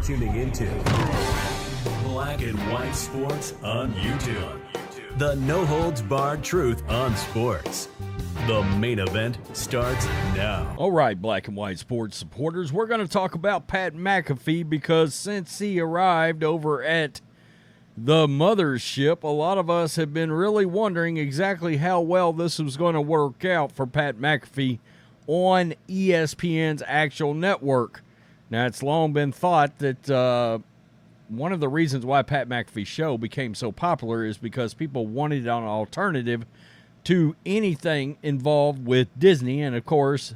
You're tuning into Black and White Sports on YouTube. The no-holds-barred truth on sports. The main event starts now. All right, Black and White Sports supporters, we're going to talk about Pat McAfee because since he arrived over at the mothership, a lot of us have been really wondering exactly how well this was going to work out for Pat McAfee on ESPN's actual network. Now, it's long been thought that one of the reasons why Pat McAfee's show became so popular is because people wanted an alternative to anything involved with Disney, and of course,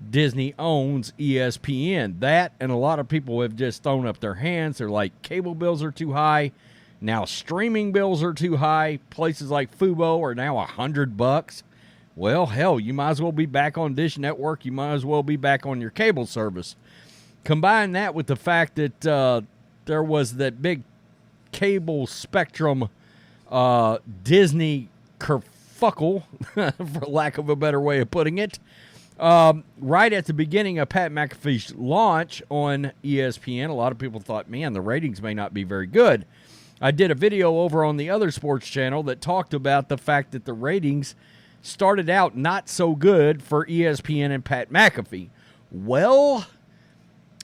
Disney owns ESPN. That, and a lot of people have just thrown up their hands. They're like, cable bills are too high. Now streaming bills are too high. Places like Fubo are now $100. Well, hell, you might as well be back on Dish Network. You might as well be back on your cable service. Combine that with the fact that there was that big cable spectrum Disney kerfuckle, for lack of a better way of putting it. Right at the beginning of Pat McAfee's launch on ESPN, a lot of people thought, man, the ratings may not be very good. I did a video over on the other sports channel that talked about the fact that the ratings started out not so good for ESPN and Pat McAfee. Well,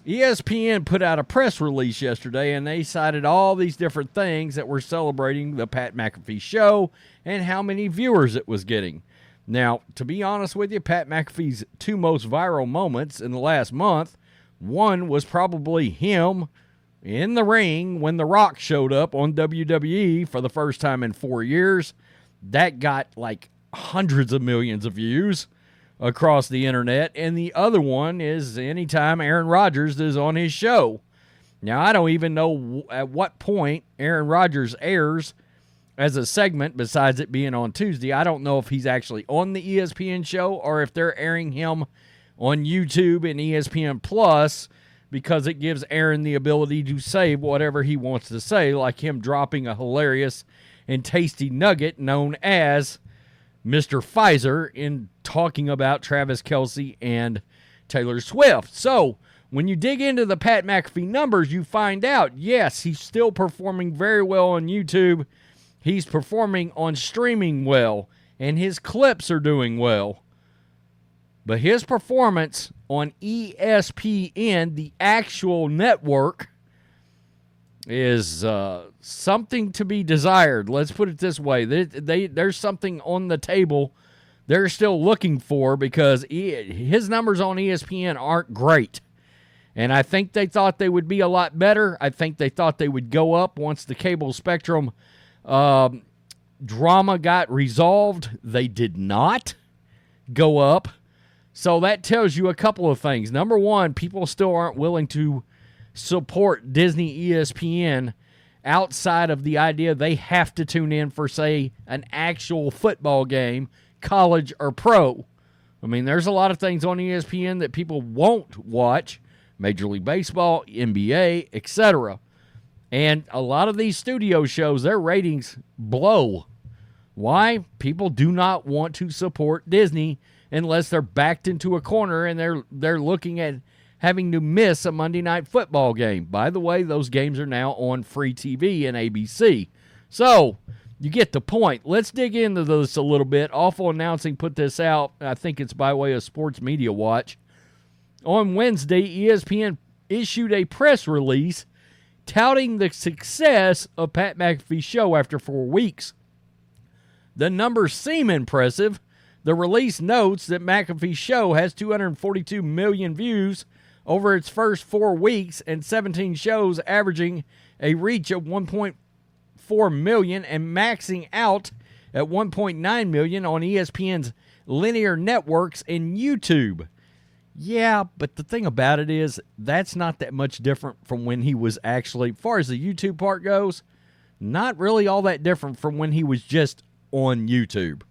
ESPN put out a press release yesterday, and they cited all these different things that were celebrating the Pat McAfee show and how many viewers it was getting. Now, to be honest with you, Pat McAfee's two most viral moments in the last month, one was probably him in the ring when The Rock showed up on WWE for the first time in 4 years. That got like hundreds of millions of views across the internet. And the other one is anytime Aaron Rodgers is on his show. Now, I don't even know at what point Aaron Rodgers airs as a segment besides it being on Tuesday. I don't know if he's actually on the ESPN show or if they're airing him on YouTube and ESPN Plus, because it gives Aaron the ability to say whatever he wants to say, like him dropping a hilarious and tasty nugget known as Mr. Pfizer in talking about Travis Kelce and Taylor Swift. So, when you dig into the Pat McAfee numbers, you find out, yes, he's still performing very well on YouTube. He's performing on streaming well, and his clips are doing well. But his performance on ESPN, the actual network, is something to be desired. Let's put it this way. There's something on the table they're still looking for, because his numbers on ESPN aren't great. And I think they thought they would be a lot better. I think they thought they would go up once the cable spectrum drama got resolved. They did not go up. So that tells you a couple of things. Number one, people still aren't willing to support Disney ESPN outside of the idea they have to tune in for, say, an actual football game, college or pro. I mean, there's a lot of things on ESPN that people won't watch, Major League Baseball, NBA, etc. And a lot of these studio shows, their ratings blow. Why? People do not want to support Disney unless they're backed into a corner and they're looking at having to miss a Monday Night Football game. By the way, those games are now on free TV and ABC. So, you get the point. Let's dig into this a little bit. Awful Announcing put this out. I think it's by way of Sports Media Watch. On Wednesday, ESPN issued a press release touting the success of Pat McAfee's show after 4 weeks. The numbers seem impressive. The release notes that McAfee's show has 242 million views over its first 4 weeks and 17 shows averaging a reach of 1.4 million and maxing out at 1.9 million on ESPN's linear networks and YouTube. Yeah, but the thing about it is that's not that much different from when he was actually, as far as the YouTube part goes, not really all that different from when he was just on YouTube.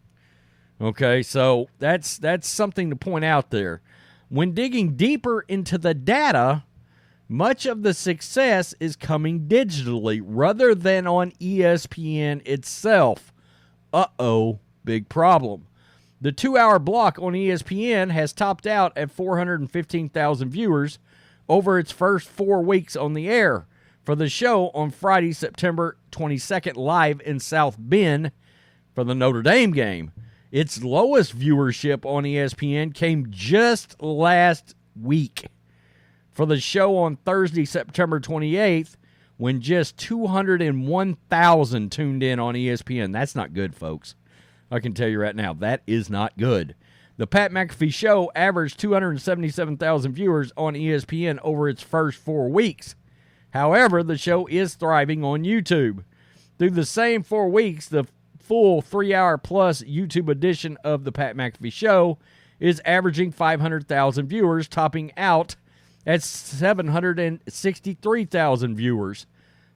Okay, so that's something to point out there. When digging deeper into the data, much of the success is coming digitally rather than on ESPN itself. Uh-oh, big problem. The 2-hour block on ESPN has topped out at 415,000 viewers, over its first 4 weeks on the air. For the show on Friday, September 22nd, live in South Bend for the Notre Dame game. Its lowest viewership on ESPN came just last week. For the show on Thursday, September 28th, when just 201,000 tuned in on ESPN. That's not good, folks. I can tell you right now, that is not good. The Pat McAfee Show averaged 277,000 viewers on ESPN over its first 4 weeks. However, the show is thriving on YouTube. Through the same 4 weeks, the full 3-hour-plus YouTube edition of the Pat McAfee Show is averaging 500,000 viewers, topping out at 763,000 viewers,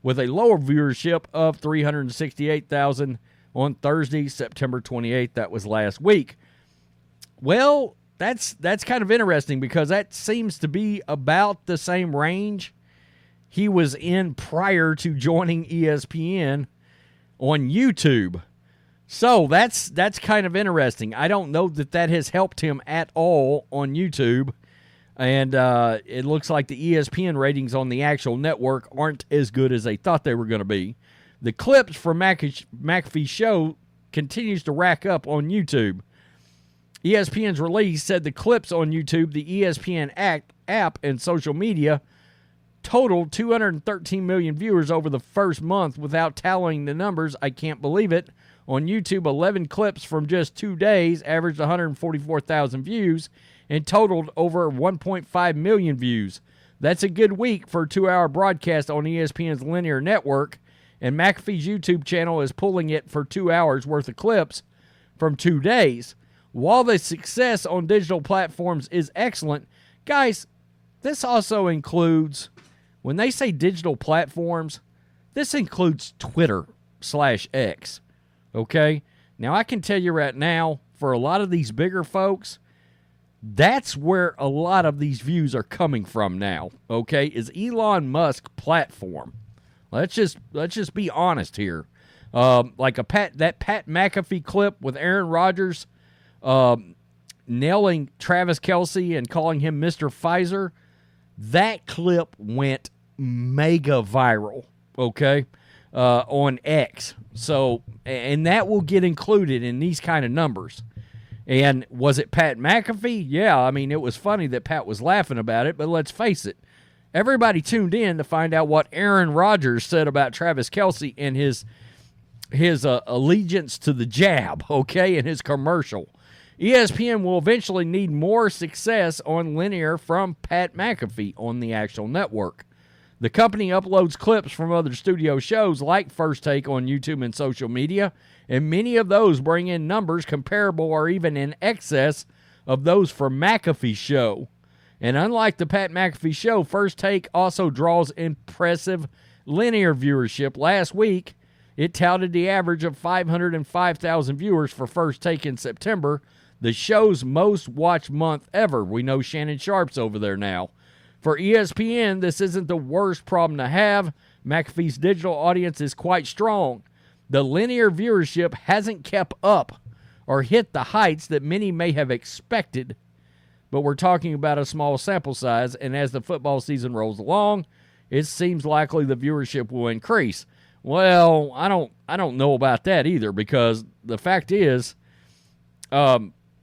with a lower viewership of 368,000 on Thursday, September 28th. That was last week. Well, that's kind of interesting because that seems to be about the same range he was in prior to joining ESPN on YouTube. So that's kind of interesting. I don't know that has helped him at all on YouTube. And it looks like the ESPN ratings on the actual network aren't as good as they thought they were going to be. The clips from McAfee's show continues to rack up on YouTube. ESPN's release said the clips on YouTube, the ESPN app, and social media totaled 213 million viewers over the first month without tallying the numbers. I can't believe it. On YouTube, 11 clips from just 2 days averaged 144,000 views and totaled over 1.5 million views. That's a good week for a 2-hour broadcast on ESPN's linear network, and McAfee's YouTube channel is pulling it for 2 hours worth of clips from 2 days. While the success on digital platforms is excellent, guys, this also includes, when they say digital platforms, this includes Twitter/X, okay? Now, I can tell you right now, for a lot of these bigger folks, that's where a lot of these views are coming from now, okay, is Elon Musk platform. Let's just be honest here. Like that Pat McAfee clip with Aaron Rodgers nailing Travis Kelce and calling him Mr. Pfizer, that clip went mega viral, okay, on X. So, and that will get included in these kind of numbers. And was it Pat McAfee? Yeah, I mean, it was funny that Pat was laughing about it, but let's face it, everybody tuned in to find out what Aaron Rodgers said about Travis Kelce and his allegiance to the jab, okay, and his commercial. ESPN will eventually need more success on linear from Pat McAfee on the actual network. The company uploads clips from other studio shows like First Take on YouTube and social media, and many of those bring in numbers comparable or even in excess of those from McAfee's show. And unlike the Pat McAfee Show, First Take also draws impressive linear viewership. Last week, it touted the average of 505,000 viewers for First Take in September, the show's most watched month ever. We know Shannon Sharp's over there now. For ESPN, this isn't the worst problem to have. McAfee's digital audience is quite strong. The linear viewership hasn't kept up or hit the heights that many may have expected, but we're talking about a small sample size, and as the football season rolls along, it seems likely the viewership will increase. Well, I don't know about that either, because the fact is,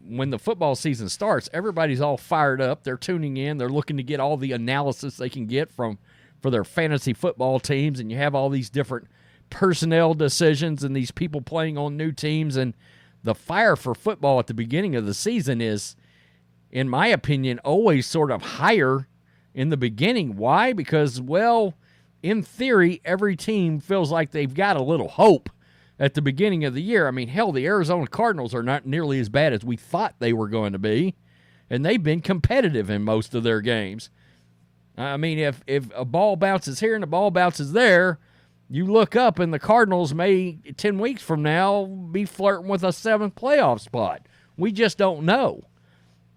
when the football season starts, everybody's all fired up. They're tuning in. They're looking to get all the analysis they can get for their fantasy football teams, and you have all these different personnel decisions and these people playing on new teams, and the fire for football at the beginning of the season is, in my opinion, always sort of higher in the beginning. Why? Because, well, in theory, every team feels like they've got a little hope at the beginning of the year. I mean, hell, the Arizona Cardinals are not nearly as bad as we thought they were going to be, and they've been competitive in most of their games. I mean, if a ball bounces here and a ball bounces there, you look up and the Cardinals may, 10 weeks from now, be flirting with a 7th playoff spot. We just don't know.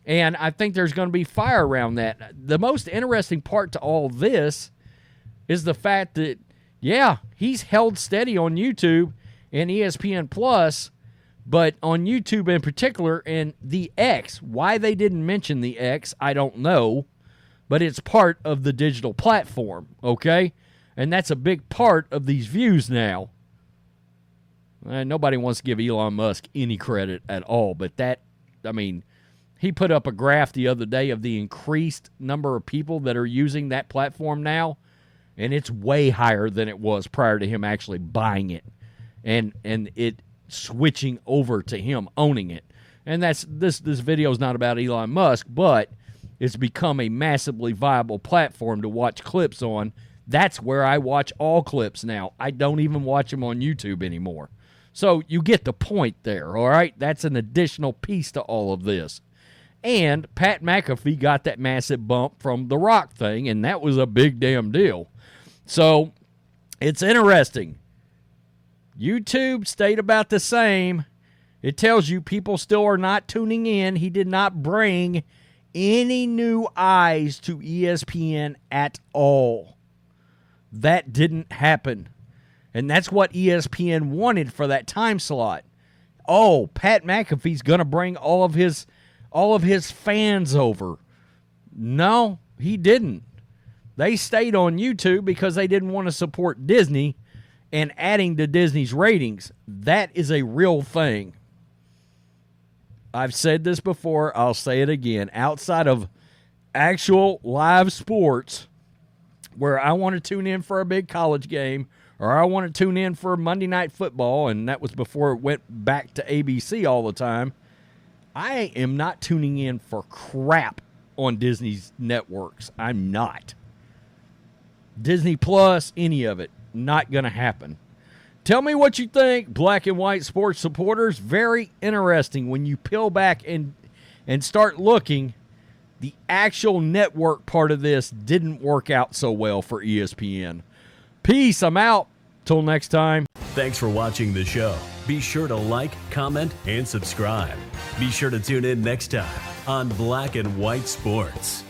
And I think there's going to be fire around that. The most interesting part to all this is the fact that, yeah, he's held steady on YouTube and ESPN Plus, but on YouTube in particular and the X. Why they didn't mention the X, I don't know. but it's part of the digital platform, okay? And that's a big part of these views now. Nobody wants to give Elon Musk any credit at all, but he put up a graph the other day of the increased number of people that are using that platform now, and it's way higher than it was prior to him actually buying it and it switching over to him owning it. And this video is not about Elon Musk, but it's become a massively viable platform to watch clips on. That's where I watch all clips now. I don't even watch them on YouTube anymore. So you get the point there, all right? That's an additional piece to all of this. And Pat McAfee got that massive bump from the Rock thing, and that was a big damn deal. So it's interesting. YouTube stayed about the same. It tells you people still are not tuning in. He did not bring any new eyes to ESPN at all. That didn't happen. And that's what ESPN wanted for that time slot. Oh, Pat McAfee's going to bring all of his fans over. No, he didn't. They stayed on YouTube because they didn't want to support Disney and adding to Disney's ratings. That is a real thing. I've said this before, I'll say it again. Outside of actual live sports, where I want to tune in for a big college game, or I want to tune in for Monday Night Football, and that was before it went back to ABC all the time, I am not tuning in for crap on Disney's networks. I'm not. Disney Plus, any of it, not going to happen. Tell me what you think, black and white sports supporters. Very interesting when you peel back and start looking. The actual network part of this didn't work out so well for ESPN. Peace. I'm out. Till next time. Thanks for watching the show. Be sure to like, comment, and subscribe. Be sure to tune in next time on Black and White Sports.